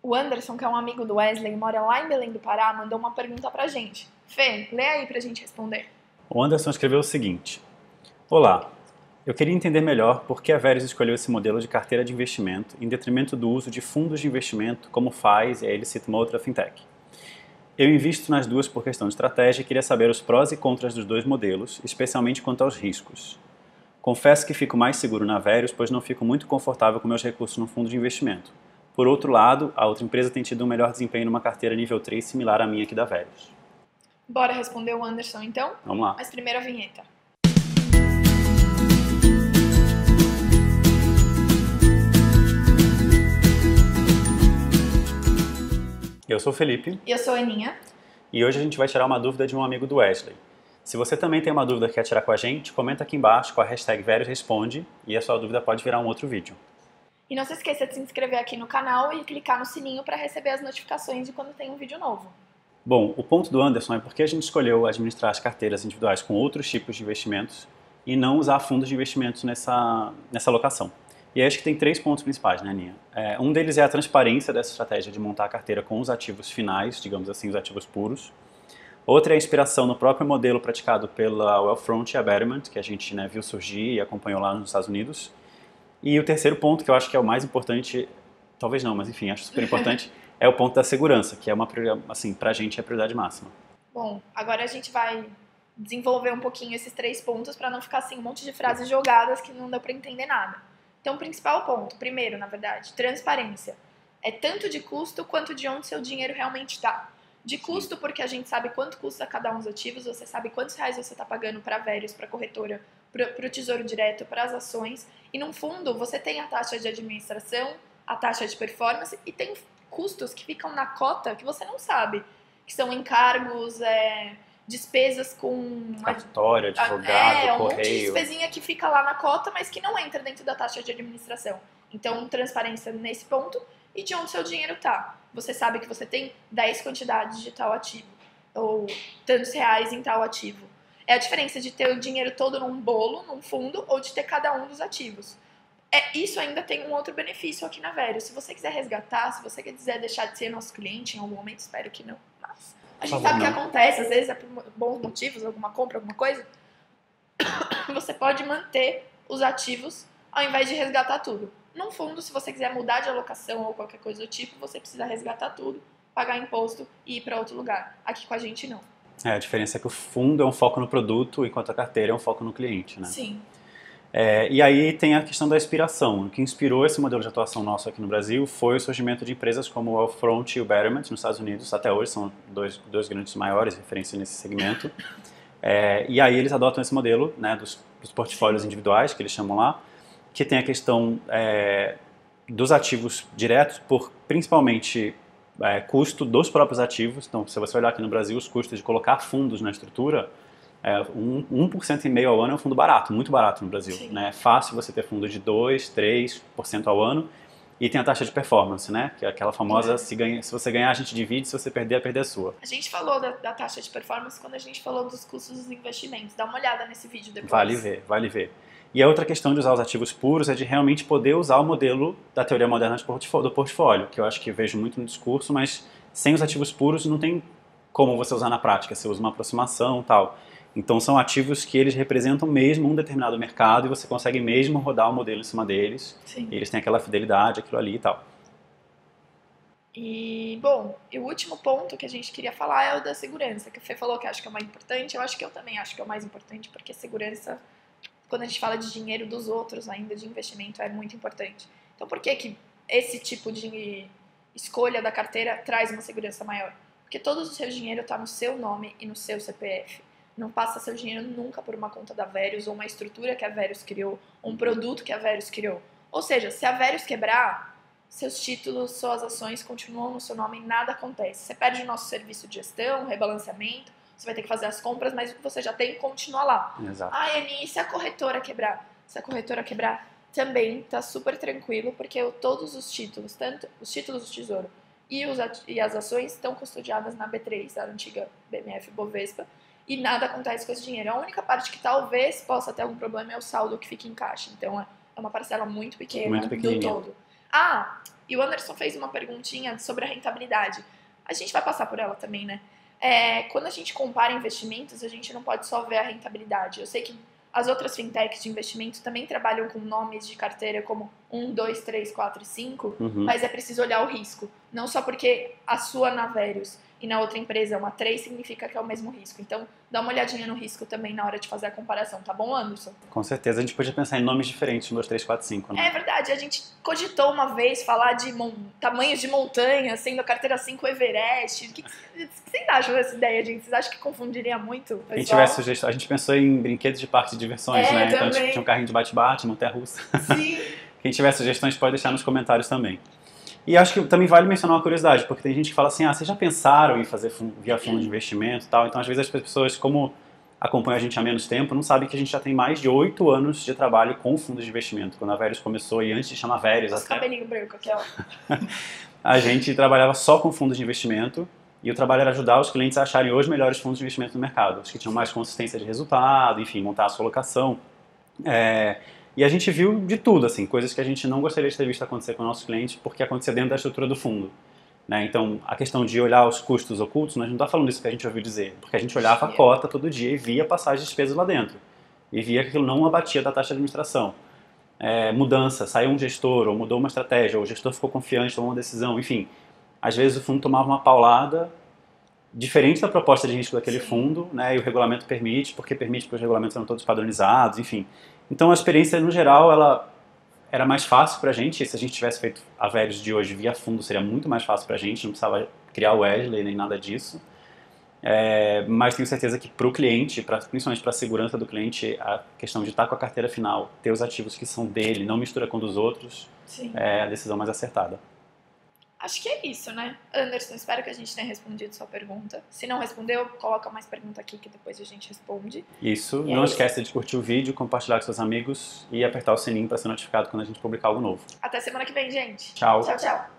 O Anderson, que é um amigo do Wesley e mora lá em Belém do Pará, mandou uma pergunta pra gente. Fê, lê aí pra gente responder. O Anderson escreveu o seguinte: Olá, eu queria entender melhor por que a Veris escolheu esse modelo de carteira de investimento em detrimento do uso de fundos de investimento como faz, e aí ele cita uma outra fintech. Eu invisto nas duas por questão de estratégia e queria saber os prós e contras dos dois modelos, especialmente quanto aos riscos. Confesso que fico mais seguro na Veris, pois não fico muito confortável com meus recursos no fundo de investimento. Por outro lado, a outra empresa tem tido um melhor desempenho numa carteira nível 3 similar à minha aqui da Veris. Bora responder o Anderson então? Vamos lá. Mas primeiro a vinheta. Eu sou o Felipe. E eu sou a Aninha. E hoje a gente vai tirar uma dúvida de um amigo do Wesley. Se você também tem uma dúvida que quer tirar com a gente, comenta aqui embaixo com a hashtag VerisResponde e a sua dúvida pode virar um outro vídeo. E não se esqueça de se inscrever aqui no canal e clicar no sininho para receber as notificações de quando tem um vídeo novo. Bom, o ponto do Anderson é porque a gente escolheu administrar as carteiras individuais com outros tipos de investimentos e não usar fundos de investimentos nessa alocação. E acho que tem 3 pontos principais, né, Aninha? Um deles é a transparência dessa estratégia de montar a carteira com os ativos finais, digamos assim, os ativos puros. Outra é a inspiração no próprio modelo praticado pela Wealthfront e a Betterment, que a gente viu surgir e acompanhou lá nos Estados Unidos. E o terceiro ponto, que eu acho que é o mais importante, talvez não, mas enfim, acho super importante, é o ponto da segurança, que é uma prioridade, assim, pra gente é a prioridade máxima. Bom, agora a gente vai desenvolver um pouquinho esses 3 pontos para não ficar assim um monte de frases jogadas que não deu para entender nada. Então, o principal ponto, primeiro, na verdade, transparência. É tanto de custo quanto de onde seu dinheiro realmente está. De custo, porque a gente sabe quanto custa cada um dos ativos, você sabe quantos reais você está pagando para a Veris, para a corretora, para o Tesouro Direto, para as ações. E no fundo, você tem a taxa de administração, a taxa de performance e tem custos que ficam na cota que você não sabe, que são encargos, despesas com... Cartório, advogado, um monte de correio. despesinha que fica lá na cota, mas que não entra dentro da taxa de administração. Então, transparência nesse ponto e de onde seu dinheiro está. Você sabe que você tem 10 quantidades de tal ativo, ou tantos reais em tal ativo. É a diferença de ter o dinheiro todo num bolo, num fundo, ou de ter cada um dos ativos. Isso ainda tem um outro benefício aqui na Veris. Se você quiser resgatar, se você quiser deixar de ser nosso cliente em algum momento, espero que não, mas a gente sabe que acontece, às vezes é por bons motivos, alguma compra, alguma coisa, você pode manter os ativos ao invés de resgatar tudo. No fundo, se você quiser mudar de alocação ou qualquer coisa do tipo, você precisa resgatar tudo, pagar imposto e ir para outro lugar. Aqui com a gente, não. A diferença é que o fundo é um foco no produto, enquanto a carteira é um foco no cliente, né? Sim. E aí tem a questão da inspiração. O que inspirou esse modelo de atuação nosso aqui no Brasil foi o surgimento de empresas como o Wealthfront e o Betterment nos Estados Unidos. Até hoje são dois grandes maiores referências nesse segmento. E aí eles adotam esse modelo, né, dos portfólios individuais, que eles chamam lá, que tem a questão dos ativos diretos por principalmente custo dos próprios ativos. Então, se você olhar aqui no Brasil, os custos de colocar fundos na estrutura, 1,5% ao ano é um fundo barato, muito barato no Brasil. Né? É fácil você ter fundo de 2%, 3% ao ano. E tem a taxa de performance, né? Que é aquela famosa, se você ganhar a gente divide, se você perder, a perder é sua. A gente falou da taxa de performance quando a gente falou dos custos dos investimentos. Dá uma olhada nesse vídeo depois. Vale ver. E a outra questão de usar os ativos puros é de realmente poder usar o modelo da teoria moderna do portfólio, que eu acho que vejo muito no discurso, mas sem os ativos puros não tem como você usar na prática. Você usa uma aproximação e tal. Então são ativos que eles representam mesmo um determinado mercado e você consegue mesmo rodar o modelo em cima deles. Sim. E eles têm aquela fidelidade, aquilo ali e tal. E, bom, e o último ponto que a gente queria falar é o da segurança, que o Fê falou que acho que é o mais importante. Eu acho que eu também acho que é o mais importante, porque segurança, quando a gente fala de dinheiro dos outros ainda, de investimento, é muito importante. Então por que esse tipo de escolha da carteira traz uma segurança maior? Porque todo o seu dinheiro está no seu nome e no seu CPF. Não passa seu dinheiro nunca por uma conta da Veris ou uma estrutura que a Veris criou, ou um produto que a Veris criou. Ou seja, se a Veris quebrar, seus títulos, suas ações continuam no seu nome e nada acontece. Você perde o nosso serviço de gestão, rebalanceamento, você vai ter que fazer as compras, mas o que você já tem continua lá. Exato. Annie, e se a corretora quebrar? Se a corretora quebrar, também tá super tranquilo, porque todos os títulos, tanto os títulos do Tesouro e as ações, estão custodiadas na B3, a antiga BMF Bovespa, e nada acontece com esse dinheiro. A única parte que talvez possa ter algum problema é o saldo que fica em caixa. Então, é uma parcela muito pequena do todo. Ah, e o Anderson fez uma perguntinha sobre a rentabilidade. A gente vai passar por ela também, né? Quando a gente compara investimentos, a gente não pode só ver a rentabilidade. Eu sei que as outras fintechs de investimento também trabalham com nomes de carteira como 1, 2, 3, 4 e 5, mas é preciso olhar o risco. Não só porque a sua na Verius e na outra empresa é uma 3, significa que é o mesmo risco. Então, dá uma olhadinha no risco também na hora de fazer a comparação, tá bom, Anderson? Com certeza, a gente podia pensar em nomes diferentes, 1, 2, 3, 4, 5, né? É verdade, a gente cogitou uma vez falar de tamanhos de montanha, sendo a carteira 5 Everest. O que vocês acham dessa ideia, gente? Vocês acham que confundiria muito o Quem pessoal? tiver sugestão, a gente pensou em brinquedos de parque de diversões, né? Então também. tinha um carrinho de bate-bate, montanha-russa. Sim. Quem tiver sugestões pode deixar nos comentários também. E acho que também vale mencionar uma curiosidade, porque tem gente que fala assim, vocês já pensaram em fazer via fundo de investimento e tal? Então, às vezes, as pessoas, como acompanham a gente há menos tempo, não sabem que a gente já tem mais de 8 anos de trabalho com fundos de investimento. Quando a Verius começou, e antes de chamar Verius Os até, cabelinho branco aqui, ó. a gente trabalhava só com fundos de investimento, e o trabalho era ajudar os clientes a acharem os melhores fundos de investimento no mercado, os que tinham mais consistência de resultado, enfim, montar a sua alocação. E a gente viu de tudo, assim, coisas que a gente não gostaria de ter visto acontecer com o nosso cliente, porque acontecia dentro da estrutura do fundo. Né? Então, a questão de olhar os custos ocultos, nós não está falando isso que a gente ouviu dizer, porque a gente olhava a cota todo dia e via passagem de despesas lá dentro. E via que aquilo não abatia da taxa de administração. Mudança, saiu um gestor, ou mudou uma estratégia, ou o gestor ficou confiante, tomou uma decisão, enfim. Às vezes o fundo tomava uma paulada diferente da proposta de risco daquele fundo, né? E o regulamento permite, porque os regulamentos eram todos padronizados, enfim. Então a experiência, no geral, ela era mais fácil pra gente, e se a gente tivesse feito a Verius de hoje via fundo, seria muito mais fácil pra gente, não precisava criar o Wesley nem nada disso. Mas tenho certeza que para o cliente, principalmente para a segurança do cliente, a questão de estar com a carteira final, ter os ativos que são dele, não mistura com um dos outros, Sim. é a decisão mais acertada. Acho que é isso, né? Anderson, espero que a gente tenha respondido sua pergunta. Se não respondeu, coloca mais pergunta aqui que depois a gente responde. Isso. Não esqueça de curtir o vídeo, compartilhar com seus amigos e apertar o sininho para ser notificado quando a gente publicar algo novo. Até semana que vem, gente. Tchau. Tchau, tchau.